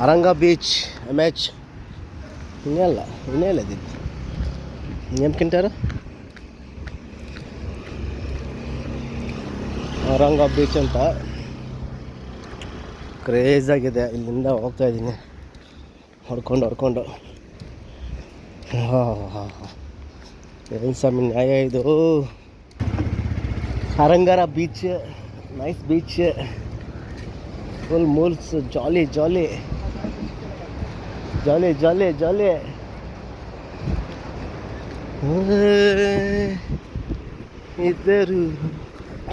Araga beach ಎಮ್ಎಚ್ ಇನ್ನೆಲ್ಲ ಇನ್ನೇಲದಿದ್ದು ಏನು ಕಿಂಟಾರು Araga beach ಅಂತ ಕ್ರೇಜಾಗಿದೆ. ಇಲ್ಲಿಂದ ಹೋಗ್ತಾ ಇದ್ದೀನಿ ಹೊಡ್ಕೊಂಡು ಏನು ಸ್ವಾಮಿ ನ್ಯಾಯ ಇದು. ಅರಂಗರ ಬೀಚ್ ನೈಸ್ ಬೀಚ್, ಫುಲ್ ಮೂಲ್ಸ್, ಜಾಲಿ ಜಾಲಿ ಜಾಲಿ ಜಾಲಿ ಜಾಲಿ. ಇದ್ದರು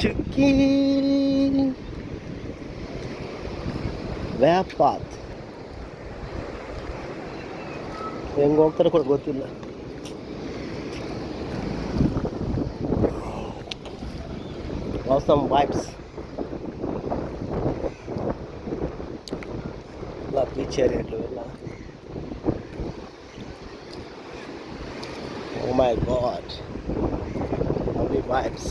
ಚುಕ್ಕಿ ವ್ಯಾಪಾತ್ ಹೆಂಗೆ ಹೋಗ್ತಾರೆ ಕೂಡ ಗೊತ್ತಿಲ್ಲ. Awesome vibes. ಎಲ್ಲ ಬೀಚ್ ಏರಿಯಾಗಳು ಎಲ್ಲ. Oh my god, lovely vibes.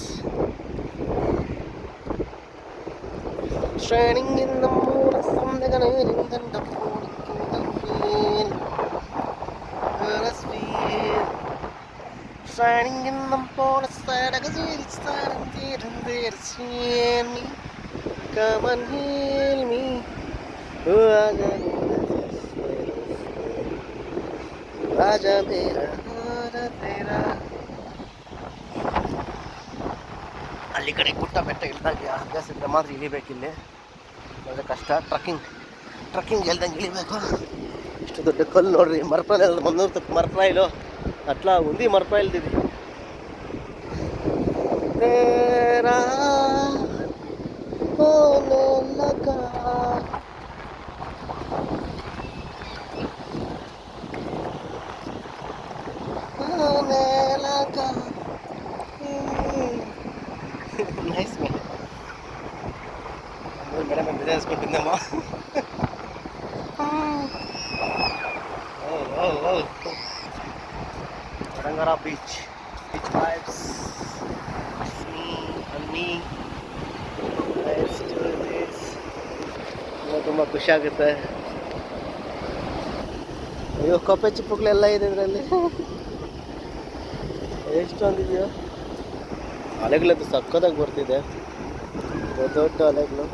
Shining in the moon, something in the morning, feel, let's feel. Shining in the moon, side I can see it's starting to there, see me, come and heal me. Raja mera tera. ಅಲ್ಲಿ ಕಡೆ ಗುಟ್ಟ ಬೆಟ್ಟ ಇಲ್ದಾಗ ಅಭ್ಯಾಸ ಇದ್ದರೆ ಮಾತ್ರ ಇಳಿಬೇಕಿಲ್ಲಿ, ಒಳ್ಳೆ ಕಷ್ಟ. ಟ್ರಕ್ಕಿಂಗ್ ಎಲ್ದಂಗೆ ಇಳಿಬೇಕು. ಇಷ್ಟು ದೊಡ್ಡ ಕಲ್ಲು ನೋಡ್ರಿ, ಮರಪ್ರಾಯ 300 ಮರಪ್ರಾಯಿಲು ಅಟ್ಲ ಉಂದಿ ಮರಪ್ರಾಯ ಇಲ್ದಿದೆ. ನೈಸ್ ಮೇಡಮ್ ಬಿದ್ದಾಯಿಸ್ಕೊಟ್ಟಿದ್ದಮ್ಮ. ಅರಂಗರ ಬೀಚ್ ವೈಬ್ಸ್, ತುಂಬ ಖುಷಿ ಆಗುತ್ತೆ. ಅಯ್ಯೋ ಕಪ್ಪೆ ಚಿಪ್ಪುಗಳೆಲ್ಲ ಇದೆ ಇದರಲ್ಲಿ, ಎಷ್ಟೊಂದಿದೆಯೋ. ಅಲೆಗಳದ್ದು ಸಕ್ಕತ್ತಾಗಿ ಬರ್ತಿದೆ, ದೊಡ್ಡ ಅಲೆಗಳು.